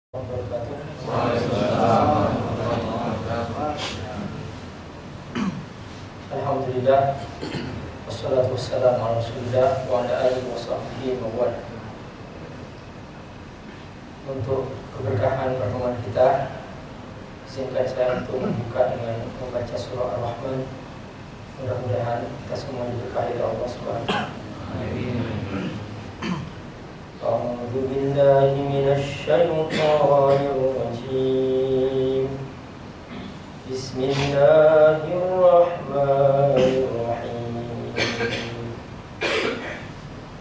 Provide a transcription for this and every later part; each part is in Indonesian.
Alhamdulillah, wassalatu wassalamu ala rasulillah wa ala alihi wa sahbihi wa wala. Untuk keberkahan pertemuan kita, izinkan saya untuk membuka dengan membaca surah Ar-Rahman. Mudah-mudahan kita semua diberkahi oleh Allah Subhanahu wa ta'ala. A'udzu billahi minasy syaithanir rajim. Bismillahirrahmanirrahim.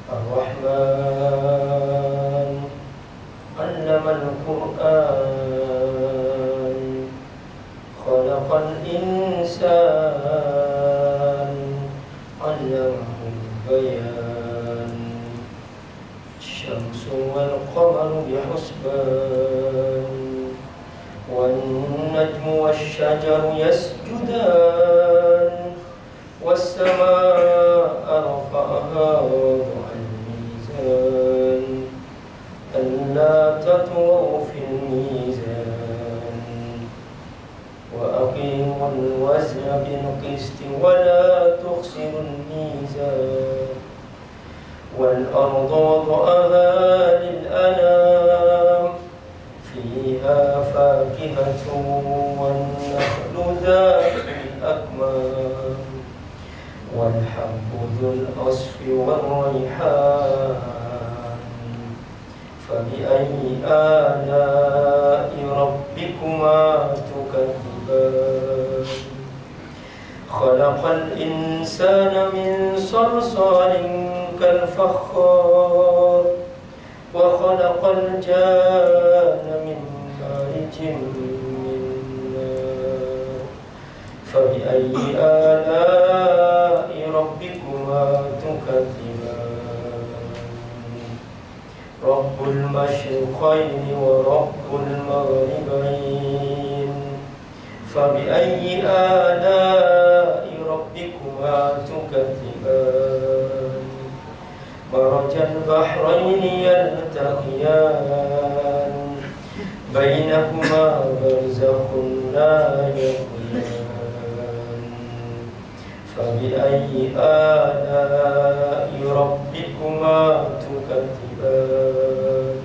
Ar-Rahman 'allamal Qur'an, khalaqal insan, 'allamahul bayan. Syamsu wal qamaru bihusban, والنجم والشجر يسجدان, والسماء رفعها ووضع الميزان, ألا تطغوا في الميزان, وأقيموا الوزن بالقسط ولا تخسروا الميزان, والأرض وضعها للأنام, فيها فاكهة والنخل ذات الأكمام, والحب ذو العصف والريحان. فبأي آلاء ربكما تكذبان. خلق الإنسان من صلصال كالفخار, وخلق الجان من مارج من نار. فبأي آلاء ربكما تكذبان. رب المشرقين ورب المغربين. فبأي آلاء ربكما تكذبان. مرج البحرين يلتقيان, بينهما برزخ لا يبغيان. فبأي آلاء ربكما تكذبان.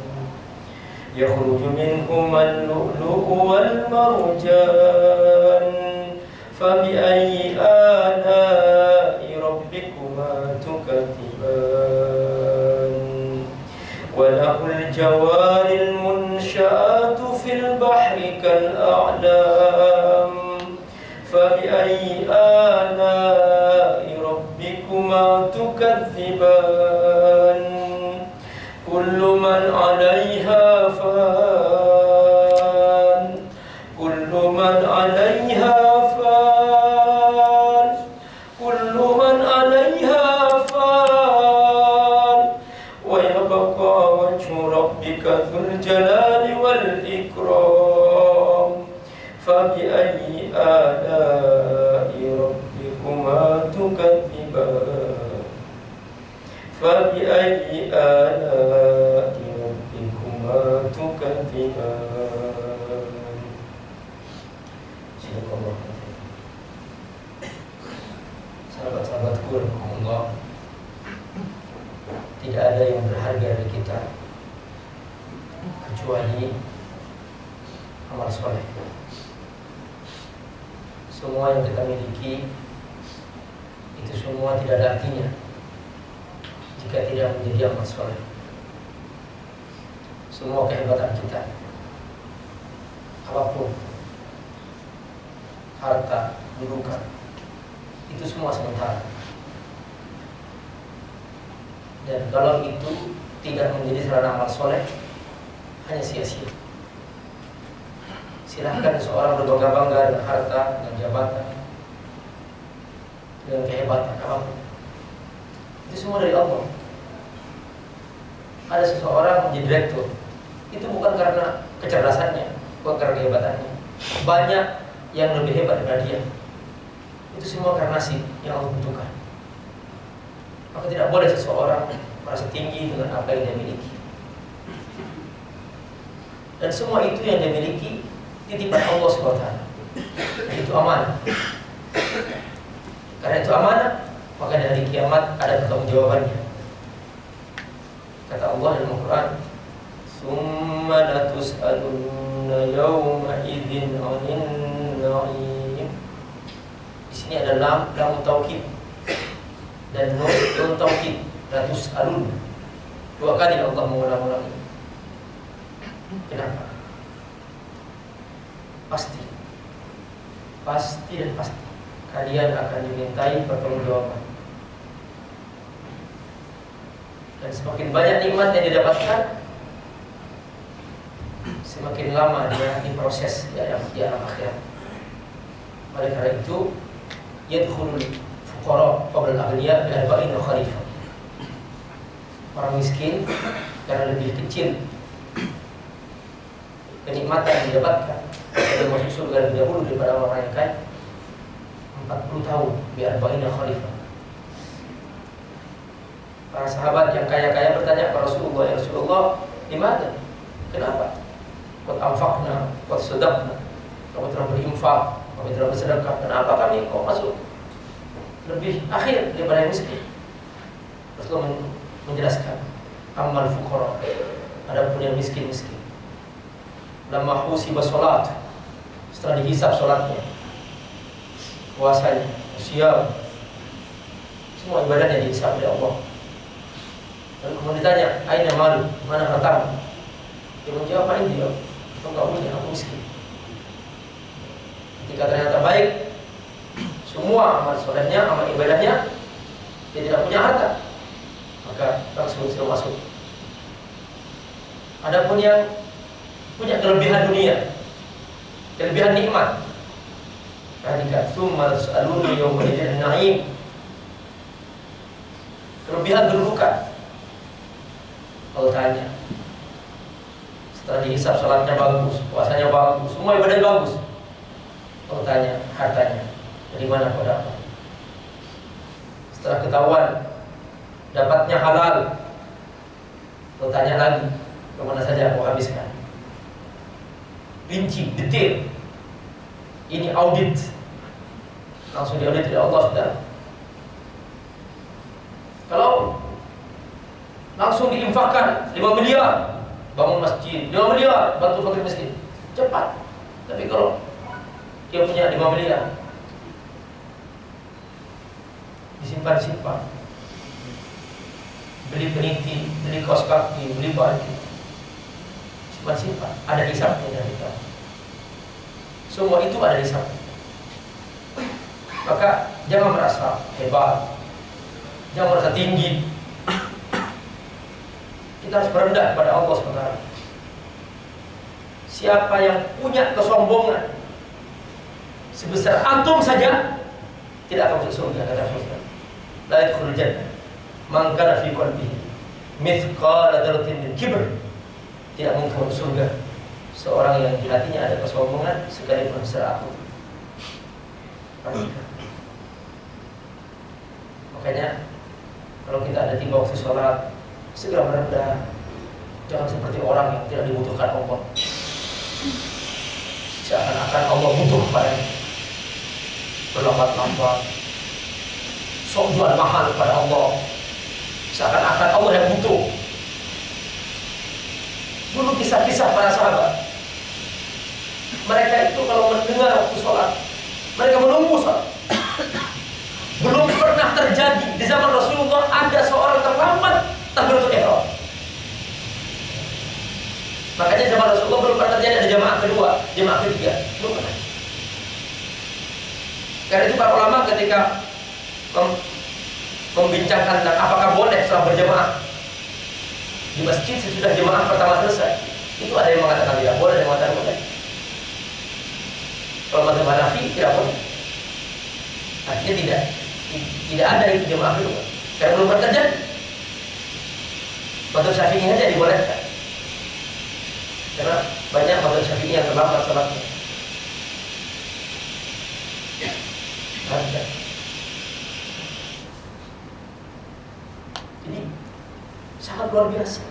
يخرج منهما اللؤلؤ والمرجان. فبأي آلاء ربكما تكذبان. وله الجوار المنشآت في البحر كالأعلام. فبأي آلاء ربكما تكذبان. كل من عليها فان, كل من عليها فان, كل من عليها فان, ويبقى وجه ربك ذو الجلال والإكرام. فبأي آلاء ربكما تكذبان. فبأي آلاء ربكما تكذبان. Subhanallah. Sahabat-sahabatku rahimakumullah, tidak ada yang berharga dari kita kecuali amal soleh. Semua yang kita miliki itu semua tidak ada artinya jika tidak menjadi amal soleh. Semua kehebatan kita, apapun, harta, kedudukan, itu semua sementara. Dan kalau itu tidak menjadi sarana amal soleh, hanya sia-sia. Silahkan seorang berbangga-bangga dengan harta, dengan jabatan, dengan kehebatan apapun, itu semua dari Allah. Ada seseorang menjadi direktur, itu bukan karena kecerdasannya, bukan karena kehebatannya. Banyak yang lebih hebat daripada dia. Itu semua karena nasib yang Allah tentukan. Maka tidak boleh seseorang merasa tinggi dengan apa yang dia miliki. Dan semua itu yang dimiliki titipan Allah SWT. Itu amanah. Karena itu amanah, maka di hari kiamat ada pertanggungjawabannya. Kata Allah dalam Al-Quran, "Tsumma latus'alunna yawma idzin 'anil na'im." Di sini ada lam taukid dan nun taukid, latus'alun. Dua kali Allah mengulang-ulangi. Kenapa? Pasti dan pasti kalian akan dimintai pertanggungjawaban. Dan semakin banyak nikmat yang didapatkan, semakin lama dia diproses di alam akhirat. Oleh karena itu, yadkhulul fuqara qabla al-aghniya bi arba'ina kharifah. Orang miskin karena lebih kecil kenikmatan yang didapatkan, dan masuk surga lebih dahulu daripada orang yang kaya, 40 tahun bi arba'ina kharifah. Para sahabat yang kaya-kaya bertanya kepada Rasulullah, "Ya Rasulullah, di mana? Kenapa? Qad anfaqna, qad sadaqna." Kami telah berinfak, kami telah bersedekah. Kenapa kami kok masuk lebih akhir daripada yang miskin? Rasulullah menjelaskan, "Ammal fuqara," adapun yang miskin, lamma husiba salat, setelah dihisab salatnya, puasanya, siam, semua ibadahnya dihisab oleh Allah. Lalu kemudian ditanya, "Aina malu? Mana hartamu?" Dia menjawab, "Apa ini? Aku enggak punya, aku miskin." Ketika ternyata baik semua amal solehnya, amal ibadahnya, dia tidak punya harta, maka langsung masuk. Adapun yang punya kelebihan dunia, kelebihan nikmat, ketika summa tas'aluna yawma idzin na'im, kelebihan kedudukan. Kalau tanya, setelah dihisab salatnya bagus, puasanya bagus, semua ibadah bagus. Kalau tanya hartanya, dari mana kau dapat? Setelah ketahuan dapatnya halal, kau tanya lagi, kemana saja kau habiskan? Rinci, detail. Ini audit, langsung diaudit oleh Allah sudah. Kalau langsung diinfakkan 5 miliar bangun masjid, 5 miliar bantu fakir miskin, cepat. Tapi kalau dia punya 5 miliar disimpan, beli peniti, beli kaos kaki, beli baju, simpan, ada hisabnya dari kita. Semua itu ada hisabnya. Maka jangan merasa hebat, jangan merasa tinggi. Kita harus berendah kepada Allah SWT. Siapa yang punya kesombongan sebesar antum saja, tidak akan masuk surga, kata Rasulullah. La yadkhulul jannah man kana fi qalbihi mithqala dzarratin min kibr. Tidak mungkin masuk surga seorang yang di hatinya ada kesombongan sekalipun sebesar atom. Makanya kalau kita ada tiba waktu sholat, segera merendah. Jangan seperti orang yang tidak dibutuhkan Allah, seakan-akan Allah butuh kepadanya, berlambat-lambat, sok jual mahal kepada Allah, seakan-akan Allah yang butuh. Dulu kisah-kisah para sahabat, mereka itu kalau mendengar waktu sholat, mereka menunggu sholat. Belum pernah terjadi di zaman Rasulullah ada seorang terlambat takbiratul ihram. Makanya zaman Rasulullah belum pernah terjadi ada jamaah kedua, jamaah ketiga, belum pernah. Karena itu para ulama ketika membincangkan tentang apakah boleh setelah berjamaah di masjid sesudah jamaah pertama selesai, itu ada yang mengatakan tidak boleh, ada yang mengatakan boleh. Kalau mazhab Hanafi tidak boleh, artinya tidak ada itu jamaah kedua karena belum pernah terjadi. Mazhab Syafi'i saja dibolehkan karena banyak mazhab Syafi'i yang terlambat salatnya. Jadi sangat luar biasa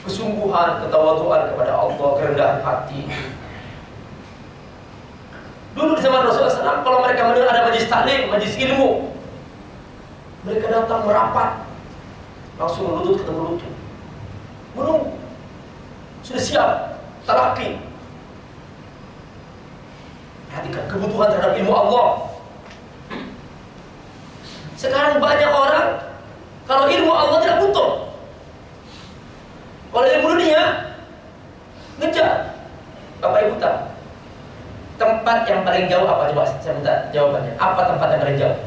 kesungguhan, ketawaduan kepada Allah, kerendahan hati. Dulu di zaman Rasulullah SAW, kalau mereka mendengar ada majlis taklim, majlis ilmu, mereka datang merapat, langsung lutut ketemu lutut, menunggu, sudah siap, talaki. Perhatikan kebutuhan terhadap ilmu Allah. Sekarang banyak orang, kalau ilmu Allah tidak butuh. Kalau ilmu dunia, ngejar. Bapak Ibu tahu tempat yang paling jauh apa? Coba saya minta jawabannya. Apa tempat yang paling jauh?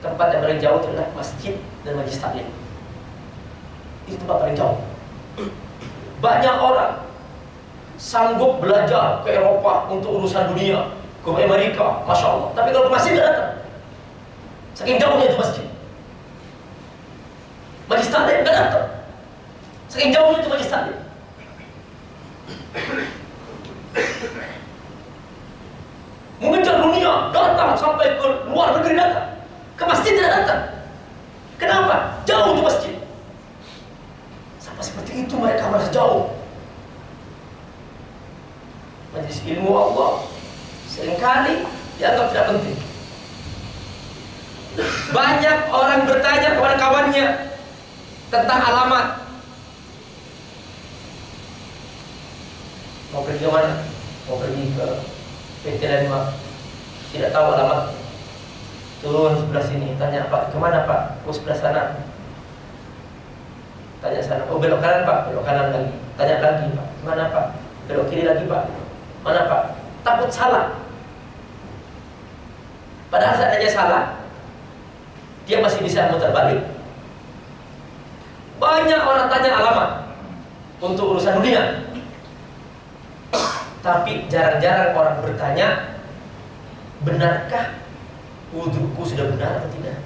Tempat yang paling jauh itu adalah masjid dan majlis taklim. Itu tempat paling jauh. Banyak orang sanggup belajar ke Eropa untuk urusan dunia, ke Amerika, Masya Allah. Tapi kalau ke masjid tidak datang. Saking jauhnya itu masjid. Majlis taklim tidak datang. Saking jauhnya itu majlis taklim. Mengejar dunia, datang sampai ke luar negeri datang. Ke masjid tidak datang. Kenapa? Jauh itu masjid. Sampai seperti itu mereka merasa jauh. Majlis ilmu Allah seringkali dianggap tidak penting. Banyak orang bertanya kepada kawannya tentang alamat. Mau pergi ke mana? Mau pergi ke PT Landmark, tidak tahu alamat. Turun sebelah sini, tanya Pak, kemana Pak? Oh sebelah sana. Tanya sana, oh belok kanan Pak, belok kanan lagi. Tanya lagi Pak, mana Pak? Belok kiri lagi Pak, mana Pak? Takut salah. Padahal seandainya salah, dia masih bisa muter balik. Banyak orang tanya alamat untuk urusan dunia, tapi jarang-jarang orang bertanya, benarkah wudhuku sudah benar atau tidak?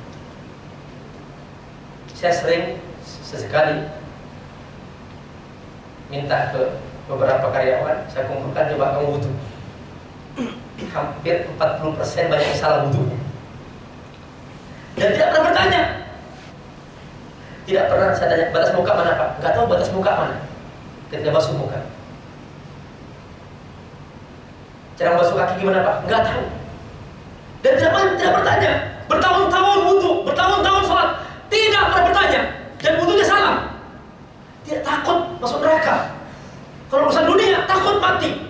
Saya sering sesekali minta ke beberapa karyawan, saya kumpulkan, coba kamu wudhu. Hampir 40% banyak yang salah wudhunya. Dan tidak pernah bertanya. Tidak pernah saya tanya, batas muka mana Pak? Enggak tahu batas muka mana ketika basuh muka. Cara basuh kaki gimana Pak? Enggak tahu. Dan tidak bertanya. Bertahun-tahun wudhu, bertahun-tahun sholat, tidak pernah bertanya. Dan wudhunya salah. Tidak takut masuk neraka. Kalau urusan dunia, takut mati.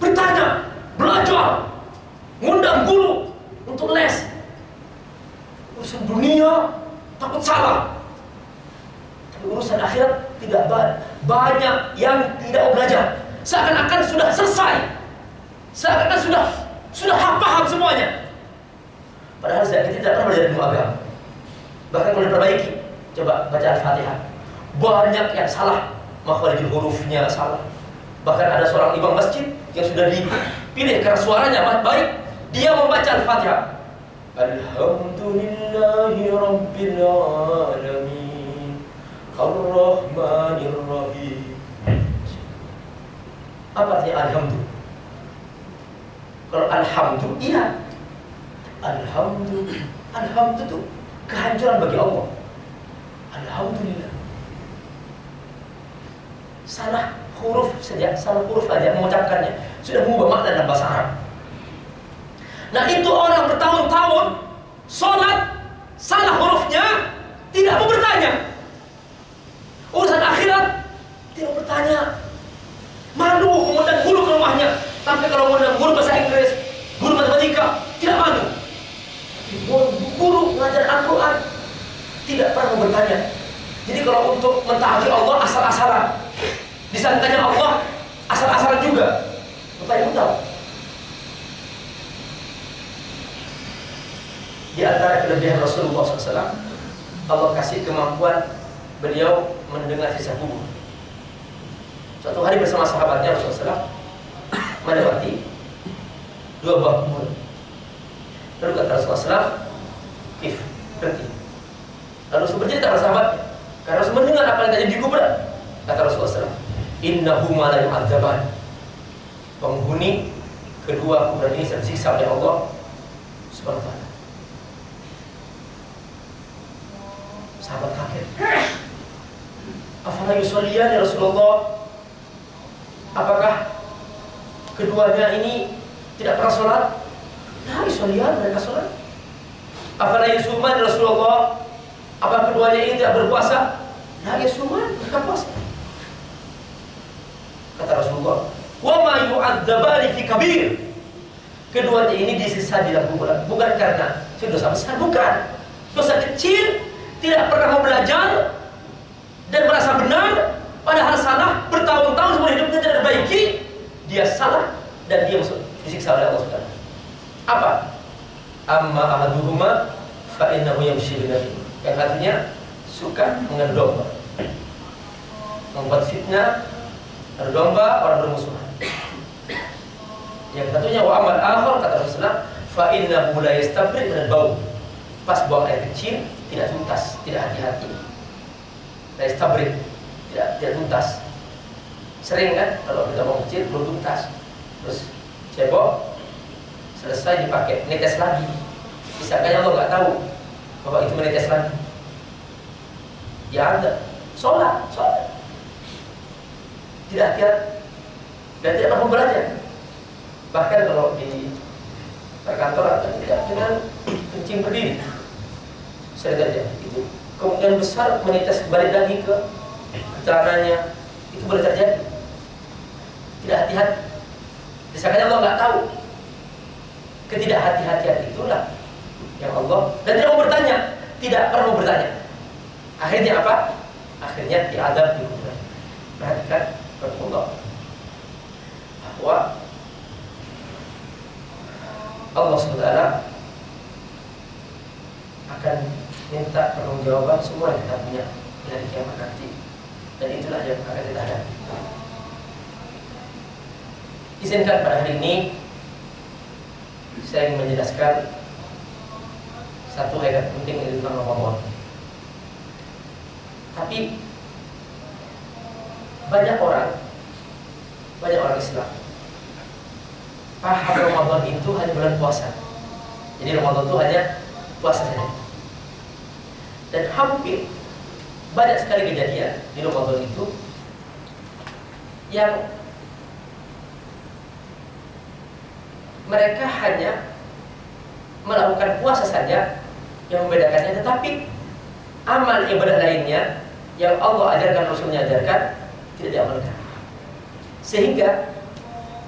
Bertanya, belajar, ngundang guru untuk les. Urusan dunia, takut salah. Tapi urusan akhirat tidak banyak yang tidak belajar. Seakan-akan sudah selesai. Seakan-akan sudah paham semuanya. Padahal saya tidak pernah belajar ilmu agama. Bahkan kalau diperbaiki, coba baca Al-Fatihah. Banyak yang salah, makharijul hurufnya salah. Bahkan ada seorang imam masjid yang sudah dipilih karena suaranya baik, dia membaca Al-Fatihah. Alhamdulillahi Rabbil Alamin Ar-Rahmanir Rahim. Apa artinya alhamdulillah? Kalau alhamdulillah, iya. Alhamdulillah itu kehancuran bagi Allah. Alhamdulillah. Salah huruf saja mengucapkannya sudah mengubah makna dalam bahasa Arab. Nah itu orang bertahun-tahun sholat salah hurufnya, tidak mau bertanya. Urusan akhirat tidak bertanya. Malu mengundang guru ke rumahnya. Tapi kalau mengundang guru bahasa Inggris, guru matematika, tidak malu. Guru mengajar Al-Quran tidak pernah mau bertanya. Jadi kalau untuk mentaati Allah asal-asalan, disangkanya Allah asal-asalan juga. Bapak Ibu tahu, di antara kelebihan Rasulullah SAW, Allah kasih kemampuan beliau mendengar sisa kubur. Suatu hari bersama sahabatnya Rasulullah SAW melewati dua buah kubur. Lalu kata Rasulullah SAW, "Kif, berhenti." Lalu Rasul bercerita pada sahabatnya, karena Rasul mendengar apa yang terjadi di kuburan. Kata Rasulullah SAW, "Innahuma la yu'adzaban." Penghuni kedua kuburan ini tersiksa oleh Allah Subhanahu wa ta'ala. Sahabat kaget. Afala yusolliyan ya Rasulullah? Apakah keduanya ini tidak pernah sholat? Nah, yusolliyan, mereka sholat. Afala yusuman ya Rasulullah? Apa keduanya ini tidak berpuasa? Nah, yusuman, mereka puasa. Kata Rasulullah, wa ma yu'adzabani fi kabir. Keduanya ini disiksa di dalam kuburan bukan karena dosa besar, bukan. Dosa kecil, tidak pernah mau belajar dan merasa benar, padahal salah, bertahun-tahun seumur hidupnya tidak diperbaiki, dia salah dan dia masuk disiksa oleh Allah Subhanahu. Apa? Amma ahaduhuma fa innahu yamshi bin-nabi. Yang satunya suka mengendomba, membuat fitnah, berdomba, orang bermusuhan. Yang satunya wa amal akhar, kata Rasulullah, fa innahu la yastabri min al-baul. Pas buang air kecil tidak tuntas, tidak hati-hati. La yastabri, tidak tuntas. Sering kan kalau kita buang kecil belum tuntas. Terus cebok, selesai dipakai, netes lagi. Misalkan Allah nggak tahu bahwa itu menetes lagi. Ya ada, sholat. Tidak hati-hati dan tidak mampu belajar. Bahkan kalau di perkantoran tidak dengan kencing berdiri, saya saja itu kemungkinan besar menetes balik lagi ke celananya, itu boleh terjadi. Tidak hati-hati. Misalkan Allah nggak tahu, ketidakhati-hatian itulah yang Allah, dan tidak mau bertanya, tidak perlu bertanya. Akhirnya apa? Akhirnya diadab di kuburan. Perhatikan Allah bahwa Allah SWT akan minta pertanggungjawaban semua yang kita punya di hari kiamat nanti, dan itulah yang akan kita hadapi. Izinkan pada hari ini saya ingin menjelaskan satu ayat penting tentang Ramadan. Tapi banyak orang Islam paham Ramadan itu hanya bulan puasa. Jadi Ramadan itu hanya puasa saja. Dan hampir banyak sekali kejadian di Ramadan itu yang mereka hanya melakukan puasa saja yang membedakannya, tetapi amal ibadah lainnya yang Allah ajarkan, Rasulnya ajarkan, tidak diamalkan. Sehingga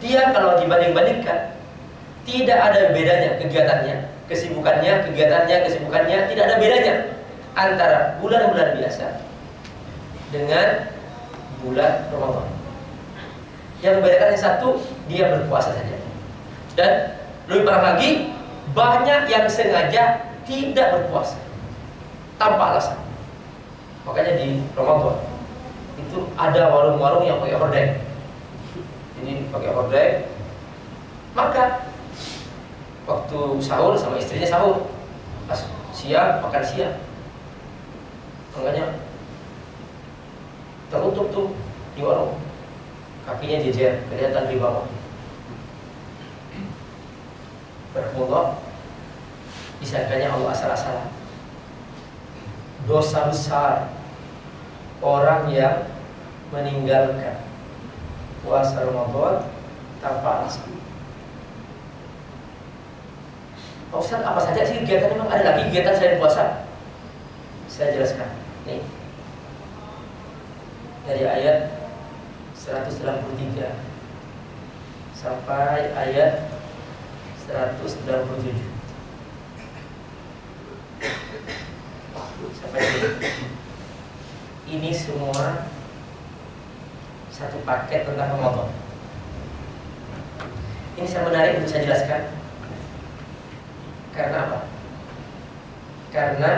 dia kalau dibanding-bandingkan tidak ada bedanya kegiatannya, kesibukannya tidak ada bedanya antara bulan-bulan biasa dengan bulan Ramadan. Yang membedakan yang satu, dia berpuasa saja. Dan lebih parah lagi, banyak yang sengaja tidak berpuasa tanpa alasan. Makanya di Ramadan itu ada warung-warung yang pakai hordeng. Jadi pakai hordeng, maka waktu sahur sama istrinya sahur, pas siang makan siang, makanya tertutup tuh di warung, kakinya jejer, kelihatan di bawah. Berkumullah, disangkanya Allah asal-asalan. Dosa besar orang yang meninggalkan puasa Ramadan tanpa alasan. Pak Ustaz, apa saja sih kegiatan? Memang ada lagi kegiatan selain puasa? Saya jelaskan. Nih, dari ayat 193 sampai ayat 197. Sampai ini semua satu paket tentang Ramadan. Ini saya menarik untuk saya jelaskan. Karena apa? Karena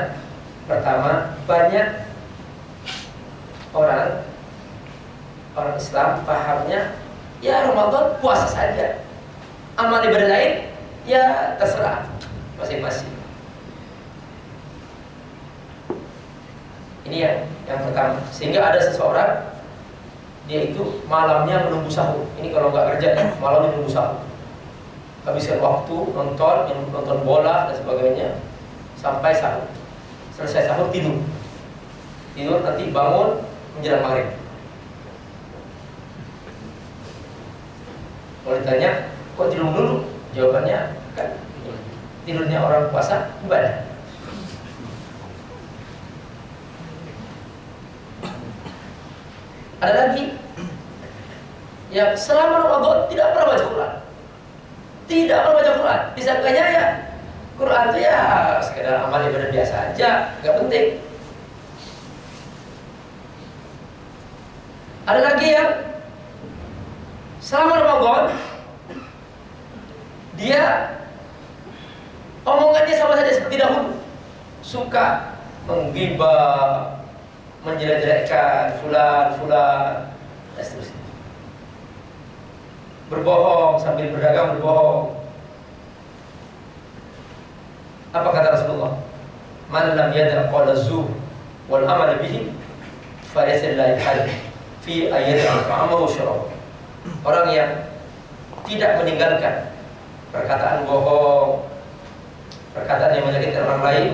pertama, banyak orang Islam pahamnya ya Ramadan puasa saja, amal ibadah lain ya terserah masing-masing. Ini yang pertama. Sehingga ada seseorang, dia itu malamnya menunggu sahur. Ini kalau nggak kerja ya, malamnya menunggu sahur. Habiskan waktu nonton bola dan sebagainya sampai sahur. Selesai sahur tidur nanti bangun menjelang maghrib. Kalau ditanya, kok tidur dulu? Jawabannya kan tidurnya orang puasa ibadah. Ada lagi yang selama Ramadan tidak pernah baca Quran. Tidak pernah baca Quran. Disangkanya ya Quran itu ya sekedar amal ibadah biasa aja, nggak penting. Ada lagi yang selama Ramadan dia omongannya sama saja seperti dahulu, suka menggibah, menjelek-jelekkan fulan, dan seterusnya. Berbohong sambil berdagang berbohong. Apa kata Rasulullah? Man lam yada' qawla zur wal amal bihi falaysa lillahi hal fi ayyad'a ta'amahu syarab. Orang yang tidak meninggalkan perkataan bohong, perkataan yang menyakitkan orang lain,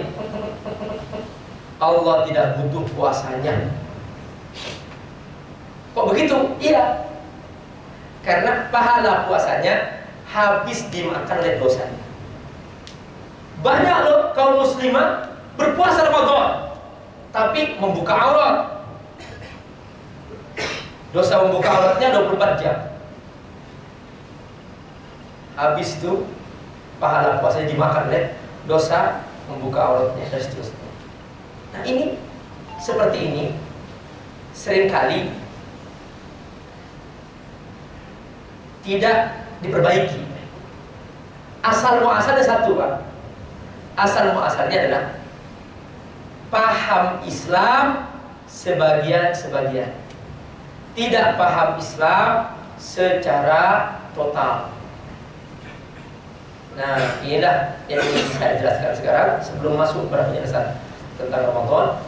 Allah tidak butuh puasanya. Kok begitu? Iya. Karena pahala puasanya habis dimakan oleh dosanya. Banyak loh kaum muslimah berpuasa Ramadan tapi membuka aurat. Dosa membuka auratnya 24 jam. Habis itu pahala puasanya dimakan oleh dosa membuka auratnya dan seterusnya. Nah ini seperti ini seringkali tidak diperbaiki. Asal muasalnya satu, Pak. Asal muasalnya adalah paham Islam sebagian-sebagian, tidak paham Islam secara total. Nah inilah yang ingin saya jelaskan sekarang sebelum masuk pada penjelasan tentang Ramadan.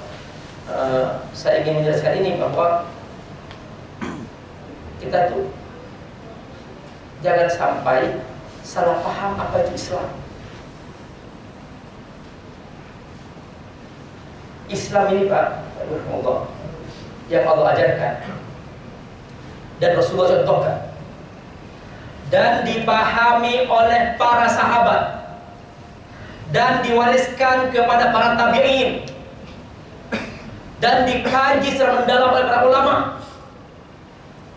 Saya ingin menjelaskan ini bahwa kita tuh jangan sampai salah paham apa itu Islam. Islam ini Pak, yang Allah ajarkan dan Rasulullah contohkan dan dipahami oleh para sahabat dan diwariskan kepada para tabi'in dan dikaji secara mendalam oleh para ulama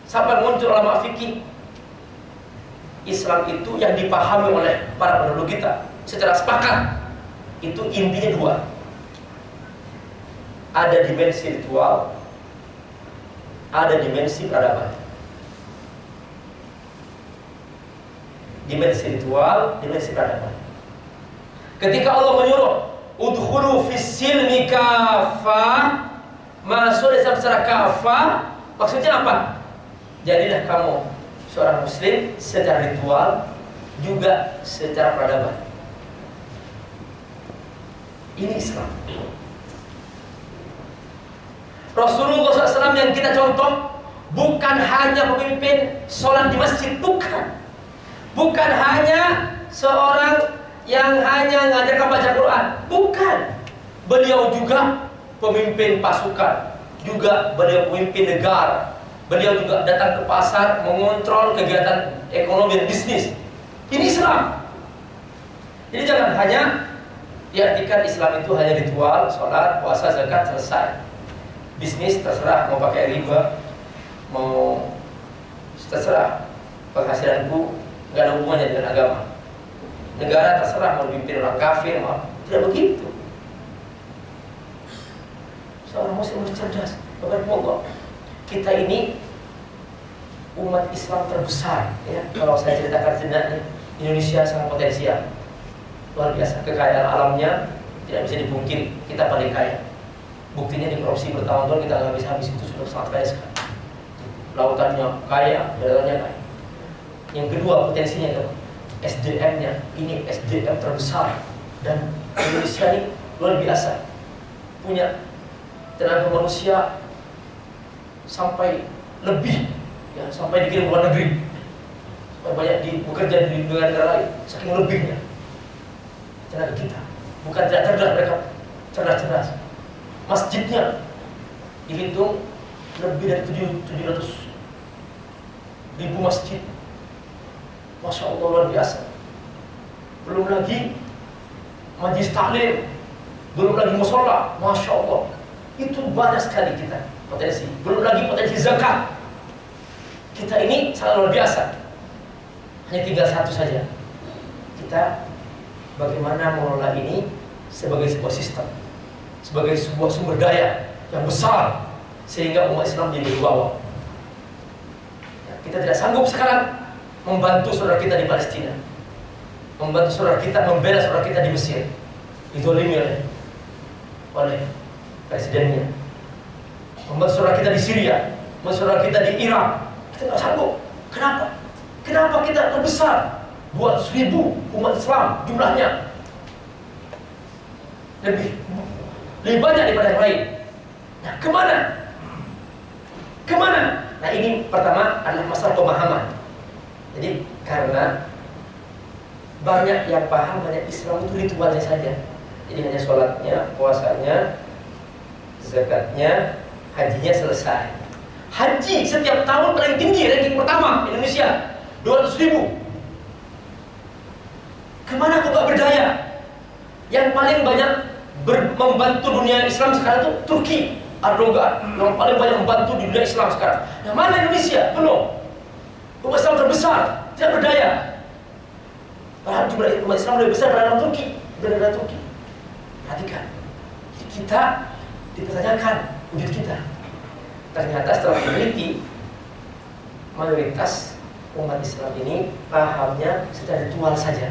sampai muncul ulama fikih. Islam itu yang dipahami oleh para penduduk kita secara sepakat itu intinya dua. Ada dimensi ritual, ada dimensi peradaban. Dimensi ritual, dimensi peradaban. Ketika Allah menyuruh udkhulu fis silmi kafah, masuk Islam secara kafah, maksudnya apa? Jadilah kamu seorang muslim secara ritual juga secara peradaban. Ini Islam. Rasulullah SAW yang kita contoh bukan hanya pemimpin sholat di masjid, bukan. Bukan hanya seorang yang hanya mengajarkan baca Quran, bukan. Beliau juga pemimpin pasukan, juga beliau pemimpin negara. Beliau juga datang ke pasar mengontrol kegiatan ekonomi dan bisnis. Ini Islam. Jadi jangan hanya diartikan Islam itu hanya ritual, sholat, puasa, zakat, selesai. Bisnis terserah mau pakai riba, mau terserah, penghasilanku nggak ada hubungannya dengan agama. Negara terserah mau dipimpin orang kafir, mau tidak begitu. Seorang muslim harus cerdas. Bagaimana kita ini umat Islam terbesar, ya. Kalau saya ceritakan sebenarnya Indonesia sangat potensial, luar biasa. Kekayaan alamnya tidak bisa dipungkiri, kita paling kaya. Buktinya di korupsi bertahun-tahun kita nggak habis-habis, itu sudah sangat kaya sekali. Lautannya kaya, daerahnya kaya. Yang kedua potensinya itu SDM-nya, ini SDM terbesar dan Indonesia ini luar biasa, punya tenaga manusia sampai lebih, ya, sampai dikirim ke luar negeri, sampai banyak bekerja di negara lain, saking lebihnya tenaga kita. Bukan tidak cerdas, mereka cerdas-cerdas. Masjidnya dihitung lebih dari 700 ribu masjid. Masya Allah, luar biasa. Belum lagi majlis taklim, belum lagi musola. Masya Allah, itu banyak sekali kita potensi. Belum lagi potensi zakat. Kita ini sangat luar biasa. Hanya tinggal satu saja, kita bagaimana mengelola ini sebagai sebuah sistem, sebagai sebuah sumber daya yang besar, sehingga umat Islam menjadi bawah. Kita tidak sanggup sekarang membantu saudara kita di Palestina, membantu saudara kita, membela saudara kita di Mesir, dizolimi oleh presidennya, membantu saudara kita di Syria, membantu saudara kita di Irak. Kita tidak sanggup. Kenapa? Kenapa kita terbesar? 200.000 umat Islam jumlahnya, lebih banyak daripada yang lain. Nah, kemana? Kemana? Nah, ini pertama adalah masalah pemahaman. Jadi karena banyak yang paham banyak Islam itu ritualnya saja. Jadi hanya sholatnya, puasanya, zakatnya, hajinya selesai. Haji setiap tahun paling tinggi, ranking pertama Indonesia, 200.000. Kemana kok gak berdaya? Yang paling banyak membantu dunia Islam sekarang itu Turki, Erdogan, yang paling banyak membantu di dunia Islam sekarang. Nah, mana Indonesia? Belum. Umat Islam terbesar, tidak berdaya. Padahal jumlah umat Islam lebih besar daripada Turki, negara Turki. Perhatikan, kita dipertanyakan wujud kita. Ternyata setelah meneliti, mayoritas umat Islam ini pahamnya secara ritual saja.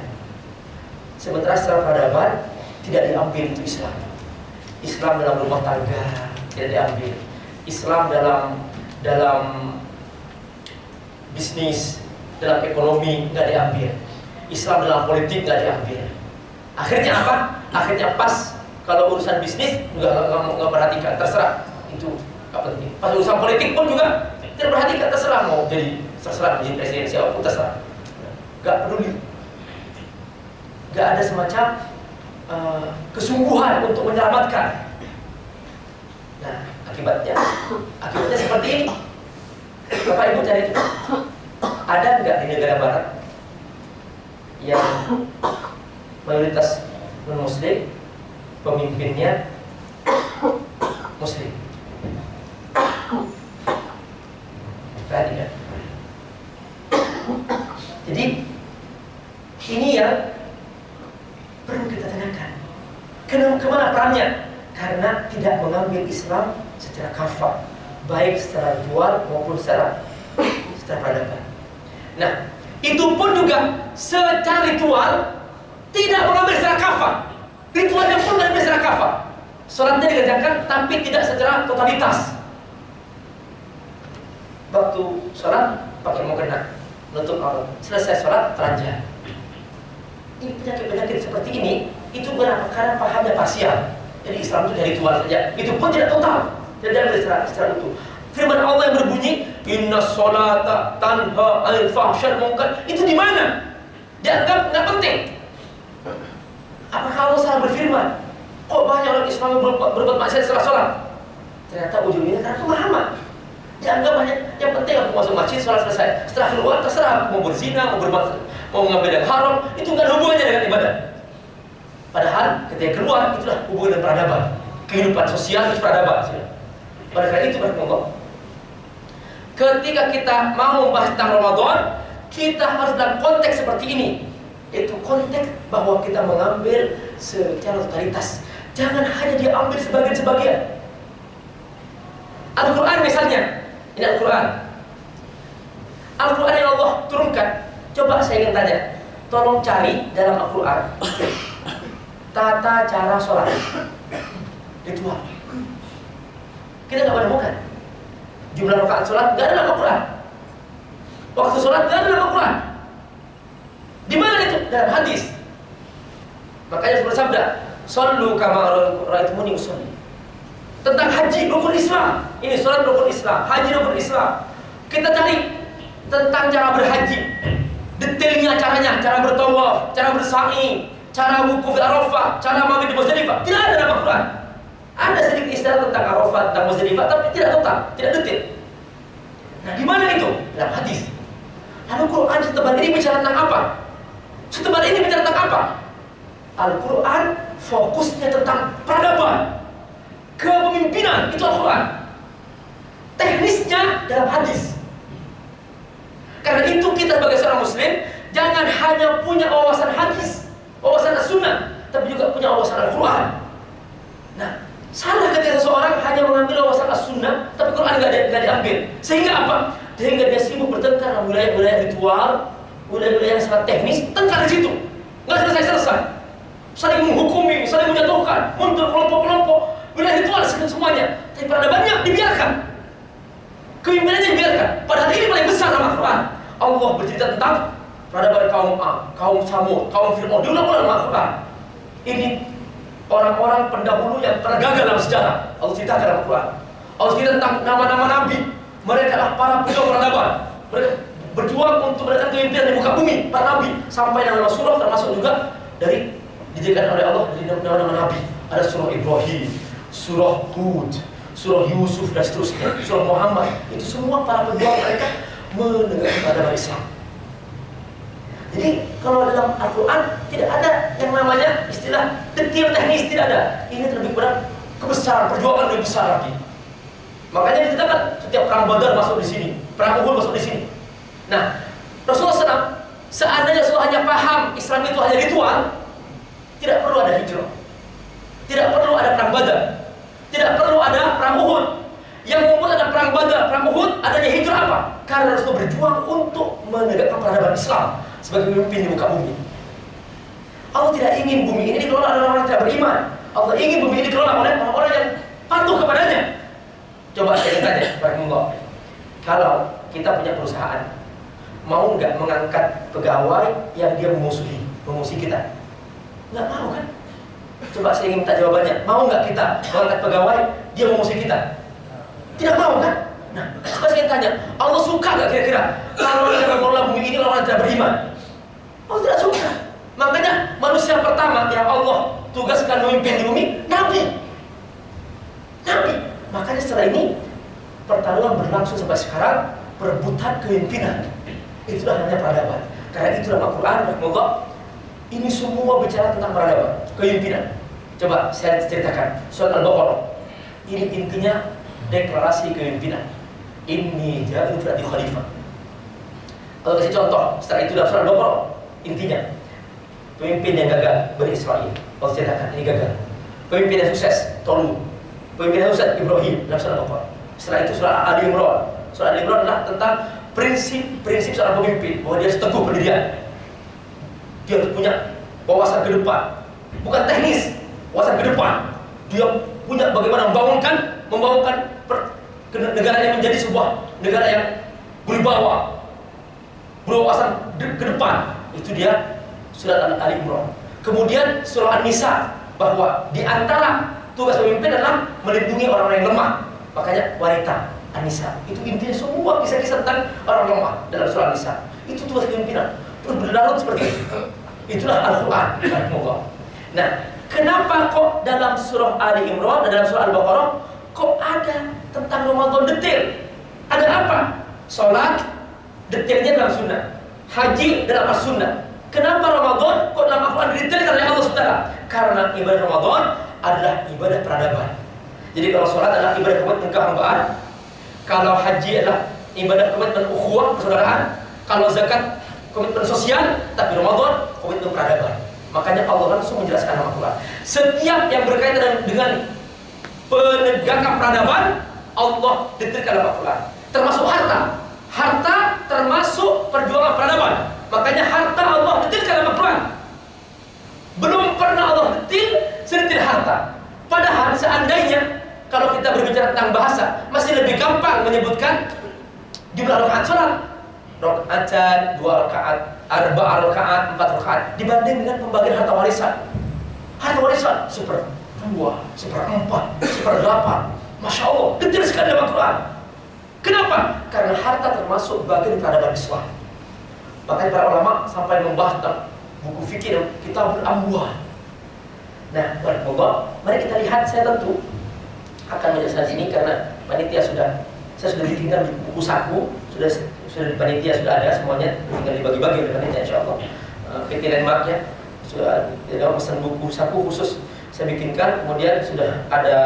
Sementara secara peradaban tidak diambil itu Islam. Islam dalam rumah tangga tidak diambil. Islam dalam bisnis, dalam ekonomi nggak diambil. Islam dalam politik nggak diambil. Akhirnya apa? Akhirnya pas kalau urusan bisnis nggak perhatikan, terserah itu nggak penting. Pas urusan politik pun juga tidak perhatikan, terserah mau jadi presiden siapapun terserah, nggak peduli. Nggak ada semacam kesungguhan untuk menyelamatkan. Nah, akibatnya seperti ini. Bapak Ibu cari itu. Ada nggak di negara Barat yang mayoritas non-Muslim, pemimpinnya Muslim? Perhatikan. Jadi ini yang perlu kita tanyakan. Kemana perannya? Karena tidak mengambil Islam secara kafah, baik secara ritual maupun secara peradaban. Nah, itu pun juga secara ritual tidak mengambil secara kafah. Ritualnya pun tidak mengambil secara kafah. Sholatnya dikerjakan tapi tidak secara totalitas. Waktu sholat pakai mukena, nutup aurat. Selesai sholat telanjang. Ini penyakit-penyakit seperti ini itu kenapa? Karena pahamnya parsial. Jadi Islam itu dari ritual saja. Itu pun tidak total, tidak ada secara utuh. Firman Allah yang berbunyi, Inna sholata tanha 'anil fahsya'i wal munkar. Itu di mana? Dianggap nggak penting. Apakah Allah salah berfirman? Kok banyak orang Islam yang berbuat maksiat setelah sholat? Ternyata ujungnya karena pemahaman. Dianggap banyak. Yang penting aku masuk masjid, sholat selesai. Setelah keluar terserah aku mau berzina, mau mengambil yang haram. Itu nggak ada hubungannya dengan ibadah. Padahal ketika keluar itulah hubungan dan peradaban, kehidupan sosial itu peradaban. Pada kali itu berkongkong. Ketika kita mau membahas tentang Ramadan, kita harus dalam konteks seperti ini, yaitu konteks bahwa kita mengambil secara totalitas. Jangan hanya diambil sebagian-sebagian. Al-Quran misalnya, ini Al-Quran. Al-Quran yang Allah turunkan. Coba saya ingin tanya, tolong cari dalam Al-Quran tata cara sholat, ritual. Kita nggak menemukan. Jumlah rakaat sholat nggak ada dalam Al-Quran. Waktu sholat nggak ada dalam Al-Quran. Di mana itu? Dalam hadis. Makanya bersabda, "Shallu kama ra'aitumuni usolli." Tentang haji, rukun Islam. Ini sholat rukun Islam, haji rukun Islam. Kita cari tentang cara berhaji, detailnya caranya, cara bertawaf, cara bersa'i, cara wukuf di Arafah, cara mabit di Musdalifah. Tidak ada dalam Al-Quran. Ada sedikit istilah tentang Arafat, tentang Muzdalifah, tapi tidak total, tidak detail. Nah, di mana itu? Dalam hadis. Lalu Quran setebal ini bicara tentang apa? Setebal ini bicara tentang apa? Al-Quran fokusnya tentang peradaban, kepemimpinan, itu Al-Quran. Teknisnya dalam hadis. Karena itu kita sebagai seorang muslim jangan hanya punya wawasan hadis, wawasan as-sunnah, tapi juga punya wawasan Al-Quran. Nah, salah ketika seseorang hanya mengambil wawasan as-sunnah, tapi Quran nggak diambil. Sehingga apa? Sehingga dia sibuk bertengkar dengan wilayah-wilayah ritual, wilayah-wilayah yang sangat teknis, tengkar di situ, nggak selesai-selesai, saling menghukumi, saling menjatuhkan, muncul kelompok-kelompok, wilayah ritual semuanya. Tapi peradabannya dibiarkan, kepemimpinannya dibiarkan. Padahal ini paling besar dalam Al-Quran. Allah bercerita tentang peradaban kaum A, kaum Samud, kaum Fir'aun, diulang-ulang dalam Al-Quran. Ini orang-orang pendahulu yang pernah gagal dalam sejarah. Allah ceritakan dalam Al-Quran. Allah cerita tentang nama-nama nabi. Mereka adalah para pejuang peradaban. Mereka berjuang untuk mendapatkan kepemimpinan di muka bumi, para nabi. Sampai nama surah termasuk juga dari didirikan oleh Allah dari nama-nama nabi. Ada surah Ibrahim, surah Hud, surah Yusuf dan seterusnya, surah Muhammad. Itu semua para pejuang mereka menegakkan peradaban Islam. Jadi kalau dalam Al-Quran tidak ada yang namanya istilah detail teknis, tidak ada. Ini lebih berat kebesaran, perjuangan lebih besar lagi. Makanya diceritakan setiap perang Badar masuk di sini, perang Uhud masuk di sini. Nah, Rasulullah SAW seandainya Rasulullah hanya paham Islam itu hanya ritual, tidak perlu ada hijrah, tidak perlu ada perang Badar, tidak perlu ada perang Uhud. Yang membuat ada perang Badar, perang Uhud, adanya hijrah apa? Karena Rasulullah berjuang untuk menegakkan peradaban Islam sebagai pemimpin di muka bumi. Allah tidak ingin bumi ini dikelola oleh orang-orang yang tidak beriman. Allah ingin bumi ini dikelola oleh orang-orang yang patuh kepadanya. Coba saya tanya, rahimahullah, kalau kita punya perusahaan, mau nggak mengangkat pegawai yang dia memusuhi kita? Nggak mau kan? Coba saya ingin minta jawabannya. Mau nggak kita mengangkat pegawai dia memusuhi kita? Tidak mau kan? Nah, coba saya tanya, Allah suka nggak kira-kira kalau yang mengelola bumi ini orang yang tidak beriman? Allah tidak suka. Makanya manusia pertama yang Allah tugaskan memimpin di bumi, Nabi. Makanya setelah ini pertarungan berlangsung sampai sekarang, perebutan kepemimpinan. Itulah namanya peradaban. Karena itulah Al-Quran, rahimahullah, ini semua bicara tentang peradaban, kepemimpinan. Coba saya ceritakan surat Al-Baqarah. Ini intinya deklarasi kepemimpinan. Ini ja'alun fil ardi khalifah. Kalau kasih contoh, setelah itu dalam surat Al-Baqarah, intinya pemimpin yang gagal Bani Israil, Allah ceritakan ini gagal. Pemimpin yang sukses, Talut. Pemimpin yang sukses, Ibrahim dalam surat Al-Baqarah. Setelah itu surat Ali Imran. Surat Ali Imran adalah tentang prinsip seorang pemimpin, bahwa dia harus teguh pendirian. Dia harus punya wawasan ke depan, bukan teknis, wawasan ke depan. Dia punya bagaimana membangunkan negara yang menjadi sebuah negara yang berwibawa, berwawasan ke depan. Itu dia surat Ali Imran. Kemudian surah An-Nisa, bahwa di antara tugas pemimpin adalah melindungi orang-orang yang lemah. Makanya wanita, An-Nisa, itu intinya semua kisah-kisah tentang orang lemah dalam surah An-Nisa. Itu tugas kepemimpinan. Terus berlarut seperti itu. Itulah Al-Quran. Nah, kenapa kok dalam surah Ali Imran dan dalam surah Al-Baqarah kok ada tentang Ramadan detail? Ada apa? Salat detailnya dalam sunnah, haji dalam as-sunnah. Kenapa Ramadan kok dalam Al-Quran detailkan oleh Allah SWT? Karena ibadah Ramadan adalah ibadah peradaban. Jadi kalau sholat adalah ibadah komitmen kehambaan, kalau haji adalah ibadah komitmen ukhuwah persaudaraan, kalau zakat komitmen sosial, tapi Ramadan komitmen peradaban. Makanya Allah langsung menjelaskan dalam Al-Quran. Setiap yang berkaitan dengan penegakan peradaban, Allah detailkan dalam Al-Quran. Termasuk harta. Harta termasuk perjuangan peradaban. Makanya harta Allah detailkan dalam Al-Quran. Belum pernah Allah detail sedetil harta. Padahal seandainya kalau kita berbicara tentang bahasa, masih lebih gampang menyebutkan jumlah rakaat sholat. Rakaat 2 rakaat, 4 rakaat, 4 rakaat, dibanding dengan pembagian harta warisan. Harta warisan 1/2, 1/4, 1/8. Masya Allah, detail sekali dalam Al-Quran. Kenapa? Karena harta termasuk bagian peradaban Islam. Makanya para ulama sampai membahas tentang buku fikih Kitabul Amwal. Nah, mari kita lihat, saya tentu akan menjelaskan sini karena panitia saya sudah bikinkan buku saku, sudah di panitia sudah ada semuanya, tinggal dibagi-bagi oleh panitia insyaallah. PT Landmark ya, sudah pesan buku saku khusus saya bikinkan, kemudian sudah ada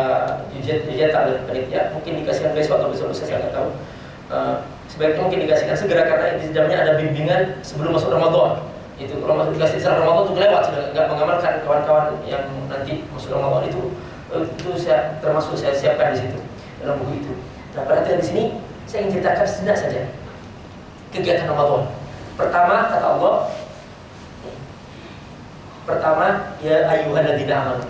dicetak oleh panitia, mungkin dikasihkan besok atau besok saya nggak tahu. Sebaiknya mungkin dikasihkan segera karena di dalamnya ada bimbingan sebelum masuk Ramadan. Itu kalau masuk dikasih setelah Ramadan itu lewat, sudah nggak mengamalkan kawan-kawan yang nanti masuk Ramadan itu saya termasuk saya siapkan di situ dalam buku itu. Nah, perhatian di sini saya ingin ceritakan sejenak saja kegiatan Ramadan. Pertama kata Allah, ya ayyuhalladzina amanu.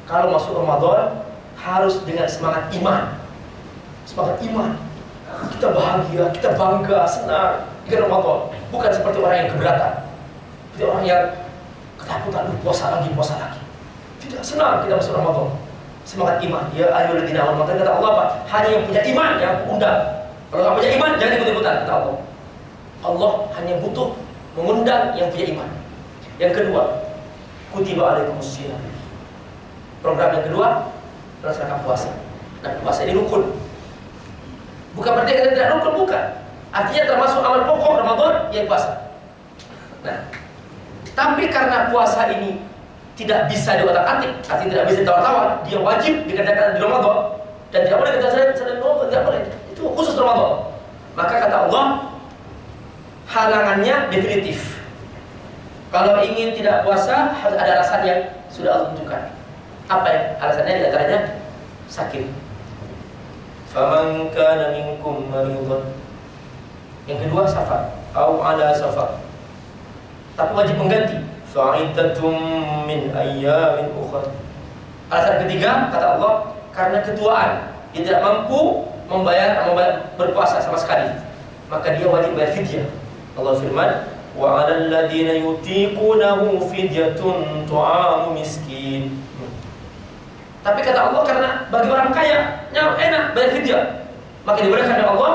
Kalau masuk Ramadan harus dengan semangat iman. Semangat iman. Kita bahagia, kita bangga, senang dengan Ramadan. Bukan seperti orang yang keberatan. Seperti orang yang ketakutan, puasa lagi. Tidak, senang kita masuk Ramadan. Semangat iman. Ya ayyuhalladzina amanu. Maka kata Allah apa? Hanya yang punya iman yang undang. Kalau nggak punya iman jangan ikut-ikutan, kata Allah. Allah hanya butuh mengundang yang punya iman. Yang kedua, kutiba alaikumusiyam. Program yang kedua, melaksanakan puasa. Nah, puasa ini rukun. Bukan berarti kita tidak rukun, bukan. Artinya termasuk amal pokok Ramadan yang puasa. Nah, tapi karena puasa ini tidak bisa diotak-atik, artinya tidak bisa ditawar-tawar, dia wajib dikerjakan di Ramadan dan tidak boleh kita selain Ramadan, tidak boleh. Itu khusus Ramadan. Maka kata Allah, halangannya definitif. Kalau ingin tidak puasa harus ada alasan yang sudah Allah tentukan. Apa ya alasannya? Di antaranya sakit. Faman kana minkum maridan. Yang kedua safar, au ala safar. Tapi wajib mengganti. Fa'iddatum min ayyamin ukhra. Alasan ketiga kata Allah karena ketuaan, dia tidak mampu membayar berpuasa sama sekali, maka dia wajib bayar fidyah. Allah firman, wa 'alal ladzina yutiqunahu fidyatun tu'amu miskin. Tapi kata Allah karena bagi orang kaya enak bayar fidyah, maka dibolehkan oleh Allah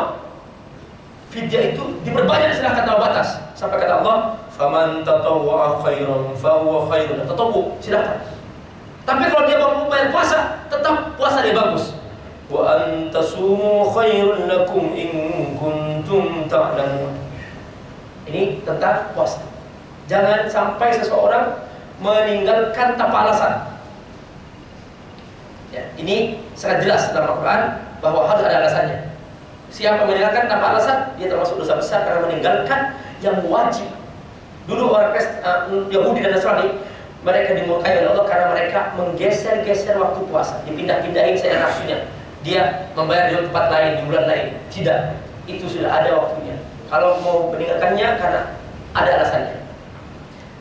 fidyah itu diperbanyak silahkan tanpa batas. Sampai kata Allah, faman tatawwa'a khairan fa huwa khairun. Tatawwu silahkan. Tapi kalau dia mampu bayar puasa, tetap puasa dia bagus. Wa antasumu khairun lakum in kuntum ta'lamun. Ini tentang puasa. Jangan sampai seseorang meninggalkan tanpa alasan. Ya, ini sangat jelas dalam Al-Quran bahwa harus ada alasannya. Siapa meninggalkan tanpa alasan, dia termasuk dosa besar karena meninggalkan yang wajib. Dulu orang Yahudi dan Nasrani, mereka dimurkai oleh Allah karena mereka menggeser-geser waktu puasa, dipindah-pindahin saya nafsunya. Dia membayar di tempat lain, di bulan lain. Tidak, itu sudah ada waktunya. Kalau mau meninggalkannya karena ada alasannya.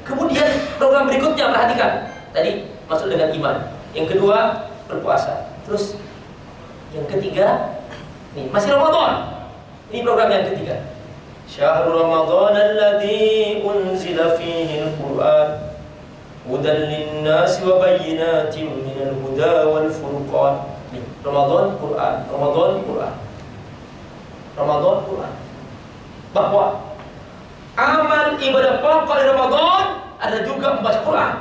Kemudian program berikutnya, perhatikan. Tadi masuk dengan iman. Yang kedua berpuasa. Terus yang ketiga, nih masih Ramadan. Ini program yang ketiga. Syahrul Ramadan alladzi unzila fihi al-Qur'an hudan lin-nasi wa bayyinatin minal huda wal furqan. Ramadan Quran, Ramadan Quran, Ramadan Quran. Bahwa amal ibadah pokok di Ramadan ada juga membaca Quran.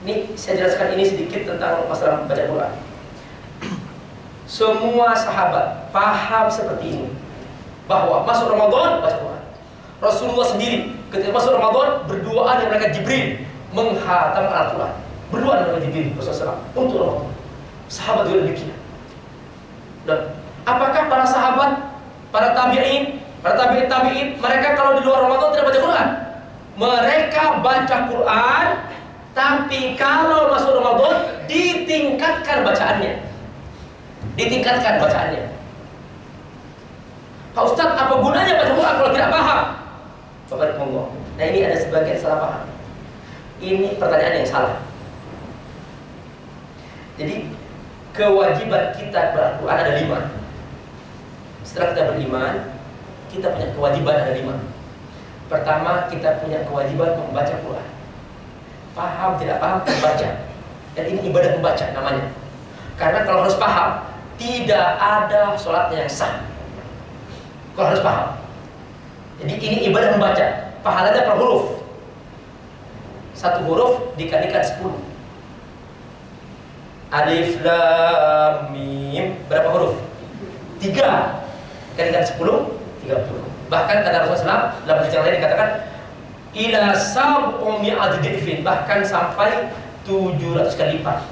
Ini saya jelaskan ini sedikit tentang masalah membaca Quran. Semua sahabat paham seperti ini, bahwa masuk Ramadan baca Quran. Rasulullah sendiri ketika masuk Ramadan berdoa dengan malaikat Jibril menghatam Al-Quran. Berdoa dengan Jibril Rasulullah untuk Ramadan. Sahabat juga demikian. Dan apakah para sahabat, para tabi'in, mereka kalau di luar Ramadan tidak baca Quran? Mereka baca Quran, tapi kalau masuk Ramadan ditingkatkan bacaannya. Pak Ustadz, apa gunanya baca Quran kalau tidak paham? Subhanallah. Nah, ini ada sebagian salah paham. Ini pertanyaan yang salah. Jadi kewajiban kita Al-Quran ada 5. Setelah kita beriman, kita punya kewajiban ada 5. Pertama, kita punya kewajiban membaca Quran. Paham tidak paham membaca. Dan ini ibadah membaca namanya. Karena kalau harus paham, tidak ada sholatnya yang sah. Kalau harus paham. Jadi ini ibadah membaca. Pahalanya per huruf. 1 huruf dikalikan 10. Alif Lam Mim. Berapa huruf? 3. Kalikan 10, 30. Bahkan kata Rasulullah SAW, dalam hadis yang lain dikatakan ila sab'umi adidifin, bahkan sampai 700 kali lipat.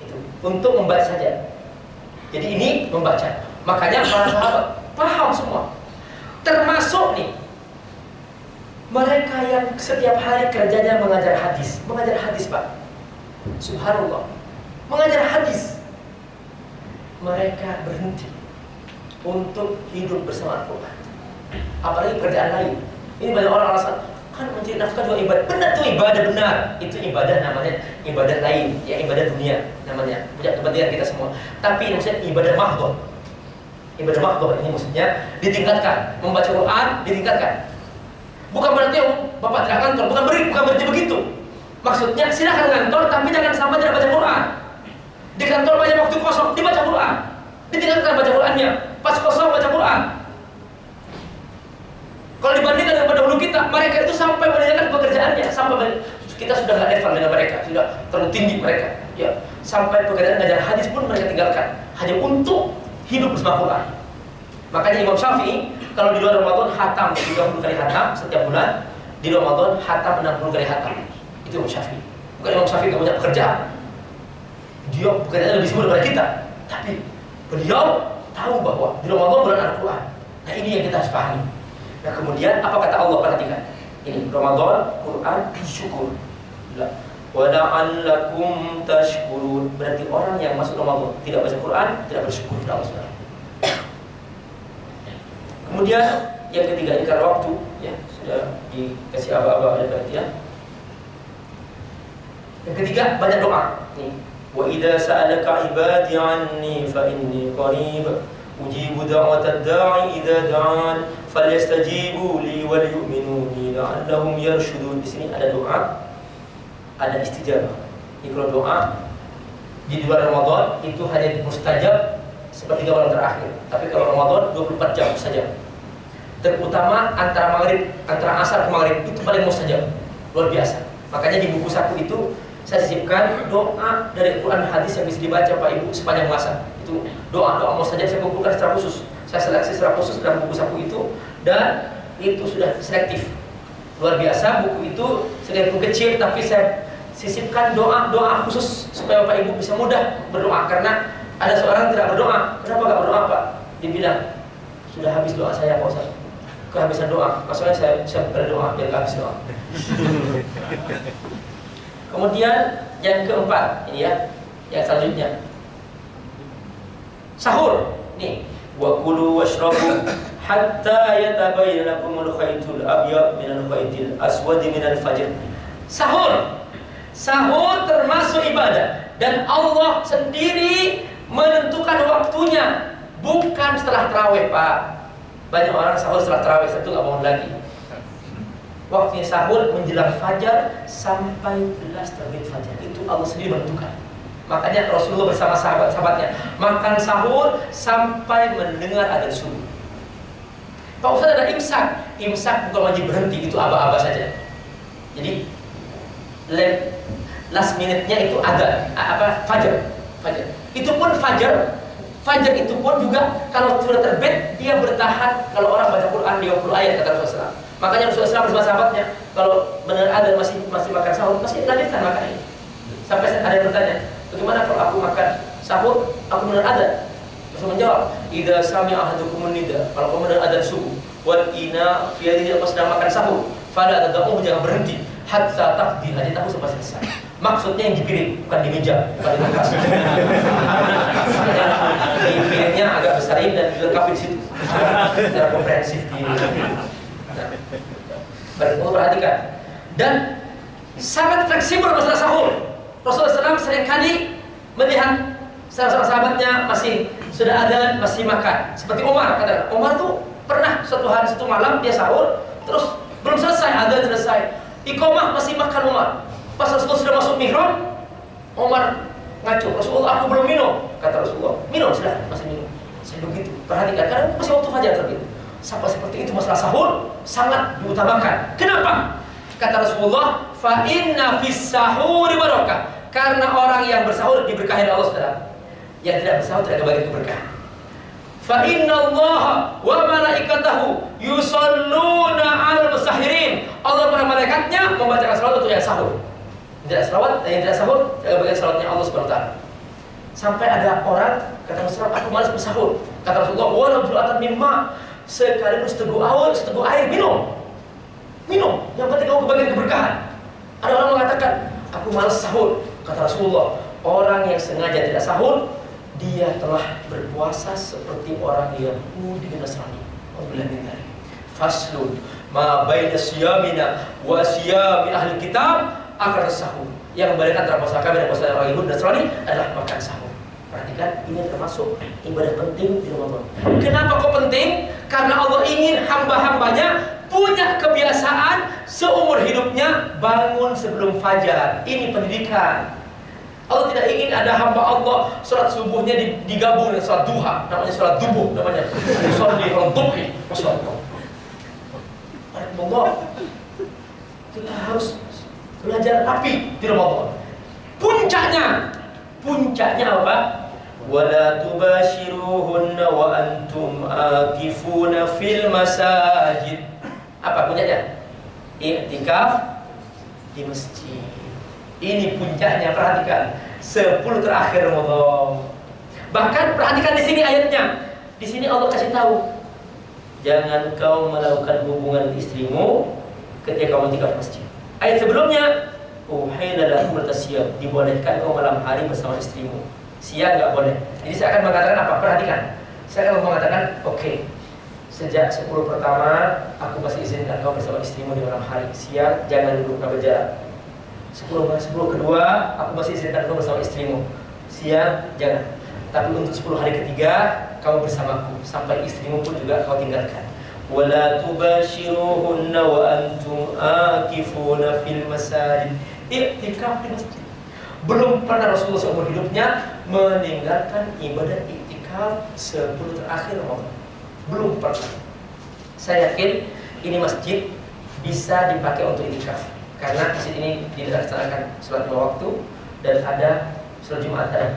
Itu untuk membaca saja. Jadi ini membaca. Makanya para sahabat paham semua. Termasuk nih mereka yang setiap hari kerjanya mengajar hadis. Mengajar hadis, Pak. Subhanallah. Mengajar hadis. Mereka berhenti untuk hidup bersama Al-Quran. Apalagi pekerjaan lain. Ini banyak orang alasan, kan mencari nafkah juga ibadah. Benar tuh, ibadah benar. Itu ibadah namanya, ibadah lain, ya ibadah dunia namanya. Punya kepentingan kita semua. Tapi ini maksudnya ibadah mahdhah. Ibadah mahdhah ini maksudnya ditingkatkan. Membaca Quran ditingkatkan. Bukan berarti Bapak tidak kantor, bukan berarti begitu. Maksudnya silahkan kantor, tapi jangan sampai tidak baca Quran. Di kantor banyak waktu kosong, dibaca Quran. Ditingkatkan baca Qurannya. Pas kosong baca Quran. Kalau dibandingkan dengan pendahulu kita, mereka itu sampai meninggalkan pekerjaannya, sampai kita sudah nggak level dengan mereka, sudah terlalu tinggi mereka. Ya, sampai pekerjaan ngajar hadis pun mereka tinggalkan hanya untuk hidup bersama Quran. Makanya Imam Syafi'i kalau di luar Ramadan hatam 30 kali hatam setiap bulan, di Ramadan hatam 60 kali hatam. Itu Imam Syafi'i. Bukan Imam Syafi'i nggak punya pekerjaan. Dia pekerjaannya lebih sibuk daripada kita, tapi beliau tahu bahwa di Ramadan bulan Al-Quran. Nah ini yang kita harus pahami. Nah kemudian apa kata Allah, perhatikan. Ini Ramadan, Quran, syukur. Wa la'allakum tashkurun. Berarti orang yang masuk Ramadan tidak baca Quran, tidak bersyukur kepada Allah. Kemudian yang ketiga, ini karena waktu ya sudah dikasih aba-aba oleh perhatian. Yang ketiga, banyak doa. Nih. Wa idza sa'alaka 'ibadi 'anni fa inni qarib ujibu da'watad da'i idza da'an falyastajibu li wa liyu'minu bi la'allahum yarshudun. Di sini ada doa, ada istijabah. Jadi kalau doa di luar Ramadan itu hanya mustajab sepertiga malam terakhir. Tapi kalau Ramadan 24 jam saja. Terutama antara maghrib, antara asar ke maghrib itu paling mustajab. Luar biasa. Makanya di buku saku itu saya sisipkan doa dari Quran hadis yang bisa dibaca Pak Ibu sepanjang masa. Itu doa-doa mustajab saya kumpulkan secara khusus. Saya seleksi secara khusus dalam buku saku itu, dan itu sudah selektif. Luar biasa buku itu, sedikit kecil tapi saya sisipkan doa-doa khusus supaya Bapak Ibu bisa mudah berdoa. Karena ada seorang tidak berdoa. Kenapa gak berdoa, Pak? Dibilang sudah habis doa saya, Pak Ustaz. Kehabisan doa. Maksudnya saya berdoa biar gak habis doa. Kemudian yang keempat, ini ya, yang selanjutnya sahur. Nih, wa kulu washrabu hatta yatabayyana lakumul khaytul abyad minal khaytil aswad minal fajr. Sahur. Sahur termasuk ibadah, dan Allah sendiri menentukan waktunya, bukan setelah tarawih, Pak. Banyak orang sahur setelah tarawih, itu nggak bangun lagi. Waktunya sahur menjelang fajar sampai gelas terbit fajar. Itu Allah sendiri menentukan. Makanya Rasulullah bersama sahabat-sahabatnya makan sahur sampai mendengar adzan subuh. Pak Ustaz ada imsak. Imsak bukan wajib berhenti, itu aba-aba saja. Jadi last minute-nya itu adzan, fajar. Itu pun fajar itu pun juga kalau sudah terbit dia bertahan. Kalau orang baca Quran 20 ayat kata Rasulullah. Makanya Rasulullah bersama sahabatnya kalau benar adzan masih makan sahur, masih lanjutkan makan ini. Sampai ada yang bertanya, bagaimana kalau aku makan sahur, aku benar adzan? Rasul menjawab, idza sami'a ahadukumun nida, kalau kamu dengar adzan subuh, wal ina fi yadihi, pas sedang makan sahur, fala tad'u, jangan berhenti hatta taqdi hajatahu sampai selesai. Maksudnya yang di piring, bukan di meja, bukan di kulkas. Di piringnya agak besarin dan dilengkapi di situ secara komprehensif di. Perhatikan. Dan sangat fleksibel masalah sahur. Rasulullah SAW seringkali melihat salah seorang sahabatnya masih sudah adzan masih makan. Seperti Umar, kata Umar tuh pernah suatu hari satu malam dia sahur, terus belum selesai adzan selesai, iqamah masih makan Umar. Pas Rasulullah sudah masuk mihrab, Umar ngaco, Rasulullah aku belum minum. Kata Rasulullah, minum silahkan, masih minum. Saya begitu, perhatikan, karena masih waktu fajar terbit. Sampai seperti itu masalah sahur sangat diutamakan. Kenapa? Kata Rasulullah, fa inna fis sahuri barakah. Karena orang yang bersahur diberkahi oleh Allah, saudara. Yang tidak bersahur tidak kebagian keberkahan. Fa innallaha wa malaikatahu yusholluna 'alal musahirin. Allah para malaikatnya membacakan salawat untuk yang sahur. Tidak salawat, yang tidak sahur tidak kebagian salawatnya Allah Subhanahu wa taala. Sampai ada orang kata Rasulullah, aku malas bersahur. Kata Rasulullah, walau julatan mimma, sekalipun seteguk air minum. Yang penting kamu kebagian keberkahan. Ada orang mengatakan, aku malas sahur. Kata Rasulullah, orang yang sengaja tidak sahur, dia telah berpuasa seperti orang Yahudi dan Nasrani. Alhamdulillah min dzalik. Faslun ma baina siyamina wa siyami ahli kitab akal sahur. Yang membedakan antara puasa kami dan puasa orang Yahudi dan Nasrani adalah makan sahur. Perhatikan, ini termasuk ibadah penting di Ramadan. Kenapa kok penting? Karena Allah ingin hamba-hambanya punya kebiasaan seumur hidupnya bangun sebelum fajar. Ini pendidikan. Allah tidak ingin ada hamba Allah sholat subuhnya digabung dengan sholat duha, namanya sholat dubuh, namanya sholat di rontuhi. Masya Allah. Allah, kita harus belajar rapi di Ramadan. Puncaknya apa? Wala tubashiruhunna wa antum akifuna fil masajid. Apa puncaknya? I'tikaf di masjid. Ini puncaknya, perhatikan. 10 terakhir Ramadan. Bahkan perhatikan di sini ayatnya. Di sini Allah kasih tahu, jangan kau melakukan hubungan istrimu ketika kamu tinggal di masjid. Ayat sebelumnya, uhilla lakum at-tasyab, dibolehkan kau malam hari bersama istrimu. Siang nggak boleh. Jadi saya akan mengatakan apa? Perhatikan. Saya akan mengatakan, oke, sejak 10 pertama aku masih izinkan kau bersama istrimu di malam hari. Siang jangan duduk berjarak. 10 kedua aku masih izinkan kau bersama istrimu. Siang jangan. Tapi untuk 10 hari ketiga kamu bersamaku sampai istrimu pun juga kau tinggalkan. Wala tubashiruhunna wa antum akifuna fil masajid. I'tikaf di masjid. Belum pernah Rasulullah seumur hidupnya meninggalkan ibadah i'tikaf 10 terakhir Ramadan. Belum pernah. Saya yakin ini masjid bisa dipakai untuk i'tikaf. Karena masjid ini dilaksanakan sholat 5 waktu dan ada sholat Jumat ada.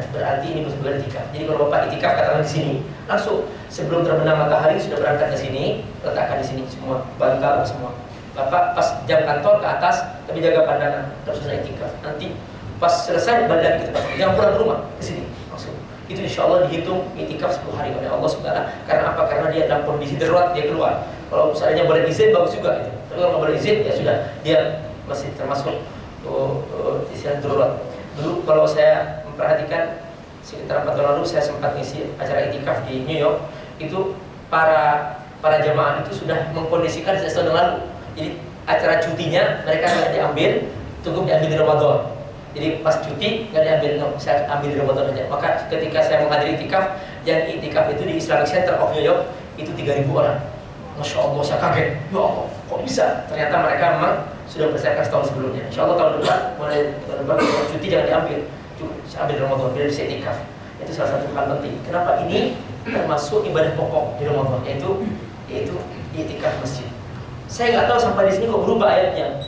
Berarti ini bukan i'tikaf. Jadi kalau Bapak i'tikaf katakan di sini, langsung sebelum terbenam matahari sudah berangkat ke sini, letakkan di sini semua, bantal semua. Bapak pas jam kantor ke atas, tapi jaga pandangan terus selesai i'tikaf. Nanti pas selesai balik lagi ke tempat, jangan pulang ke rumah ke sini langsung. Itu insya Allah dihitung i'tikaf 10 hari oleh Allah Subhanahu. Karena apa? Karena dia dalam kondisi darurat dia keluar. Kalau misalnya boleh izin bagus juga itu. Tapi kalau nggak boleh izin ya sudah, dia masih termasuk istilah darurat. Dulu kalau saya memperhatikan sekitar 4 tahun lalu saya sempat ngisi acara i'tikaf di New York. Itu para jamaah itu sudah mengkondisikan sejak tahun lalu. Jadi acara cutinya mereka nggak diambil, tunggu diambil di Ramadan. Jadi pas cuti nggak diambil, no, saya ambil di Ramadan aja. Maka ketika saya menghadiri i'tikaf, yang i'tikaf itu di Islamic Center of New York itu 3.000 orang. Masya Allah, saya kaget. Ya Allah, kok bisa? Ternyata mereka memang sudah mempersiapkan setahun sebelumnya. Insya Allah tahun depan, mulai tahun depan kalau cuti jangan diambil, saya ambil di Ramadan, biar bisa i'tikaf. Itu salah satu hal penting. Kenapa ini termasuk ibadah pokok di Ramadan, yaitu i'tikaf masjid. Saya nggak tahu sampai di sini kok berubah ayatnya.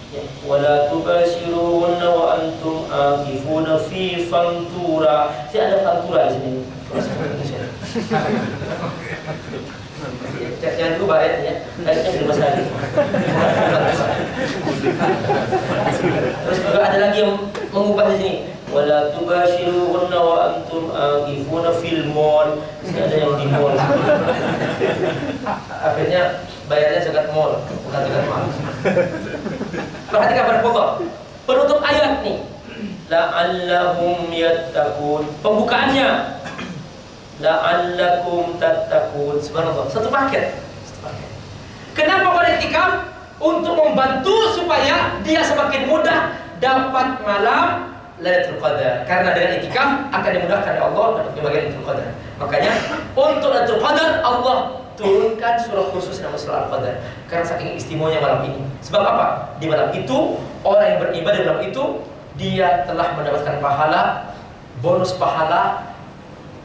Ya, wala tubashiruhunna wa antum akifuna fi fantura. Saya ada fantura di sini. Jangan berubah ayatnya. Ayatnya sudah masalah. Terus juga ada lagi yang mengubah di sini. Wala tubashiruhunna wa antum akifuna fil mall. Ada yang di mall. Akhirnya bayarnya zakat mall, bukan zakat mal. Perhatikan pada pokok penutup ayat nih, la'allahum yattaqun. Pembukaannya la'allakum tattaqun. Subhanallah, satu paket. Kenapa beritikaf? Untuk membantu supaya dia semakin mudah dapat malam Lailatul Qadar. Karena dengan itikaf akan dimudahkan oleh Allah dapat kebahagiaan Lailatul Qadar. Makanya untuk Lailatul Qadar Allah turunkan surah khusus nama surah Al-Qadar. Karena saking istimewanya malam ini. Sebab apa? Di malam itu orang yang beribadah di malam itu dia telah mendapatkan pahala, bonus pahala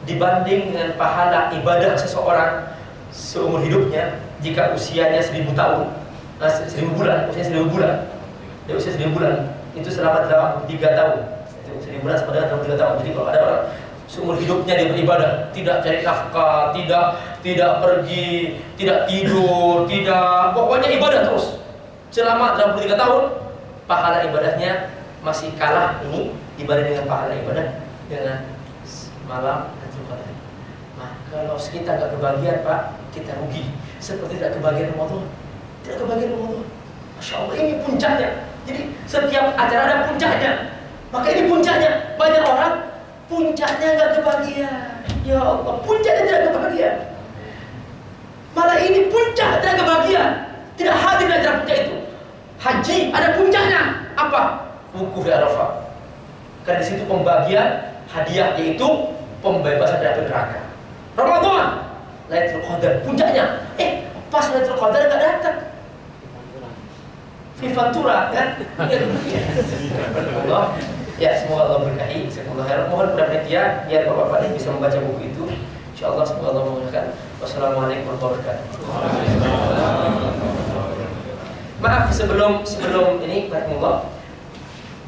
dibanding dengan pahala ibadah seseorang seumur hidupnya jika usianya 1000 tahun, 1000 bulan, usia 1000 bulan. Dia usia 1000 bulan itu selama dalam 3 tahun. Itu 1.000 bulan sama dengan dalam 3 tahun. Jadi kalau ada orang seumur hidupnya dia beribadah, tidak cari nafkah, tidak pergi, tidak tidur, pokoknya ibadah terus selama dalam 3 tahun, pahala ibadahnya masih kalah ini dibanding dengan pahala ibadah dengan malam Lailatul Qadar. Nah, kalau kita nggak kebagian Pak, kita rugi. Seperti tidak kebagian Ramadan, tidak kebagian Ramadan. Masya Allah, ini puncaknya. Jadi setiap acara ada puncaknya. Maka ini puncaknya. Banyak orang puncaknya nggak kebagian. Ya Allah, puncaknya tidak kebagian. Malah ini puncak tidak kebagian. Tidak hadir di acara puncak itu. Haji ada puncaknya. Apa? Wukuf di Arafah. Karena di situ pembagian hadiah, yaitu pembebasan dari neraka. Ramadan, Lailatul Qadar, puncaknya. Pas Lailatul Qadar nggak datang. Vivantura kan? Allah. Ya, semoga Allah berkahi. Mohon kepada panitia biar bapak-bapak ini bisa membaca buku itu. Insyaallah semoga Allah memudahkan. Wassalamualaikum warahmatullahi wabarakatuh. Maaf sebelum ini, barakallah,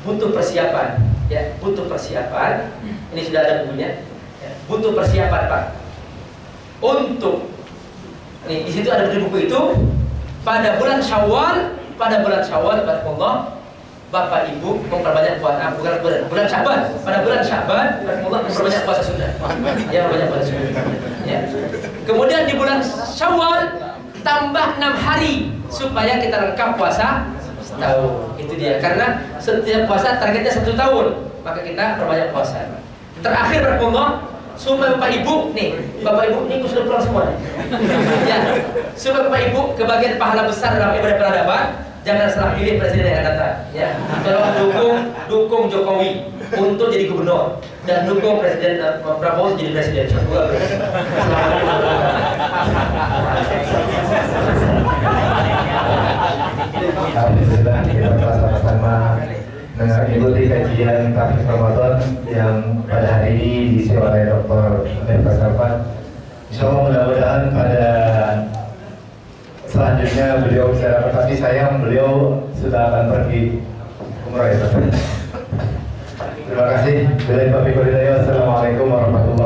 butuh persiapan. Ya, butuh persiapan. Ini sudah ada bukunya. Ya, butuh persiapan Pak. Untuk nih di situ ada buku itu pada bulan Syawal, barakallah, Bapak Ibu memperbanyak puasa, bulan Syaban. Pada bulan Syaban, barakallah, memperbanyak puasa sunnah. Ya, banyak puasa sunnah. Ya. Kemudian di bulan Syawal tambah 6 hari supaya kita lengkap puasa setahun. Itu dia. Karena setiap puasa targetnya 1 tahun, maka kita perbanyak puasa. Terakhir barakallah, supaya Bapak Ibu nih, Bapak Ibu ini sudah pulang semua nih. Ya, supaya Bapak Ibu kebagian pahala besar dalam ibadah peradaban, jangan salah pilih presiden yang akan datang. Ya, tolong dukung Jokowi untuk jadi gubernur dan dukung Presiden Prabowo jadi presiden. Alhamdulillah kita telah sama-sama mengikuti kajian Tafsir Ramadan yang pada hari ini diisi oleh Dr. Amir Basarfan. Insyaallah mudah-mudahan pada selanjutnya beliau bisa dapat, tapi sayang beliau sudah akan pergi umrah ya. Terima kasih. Assalamualaikum warahmatullahi wabarakatuh.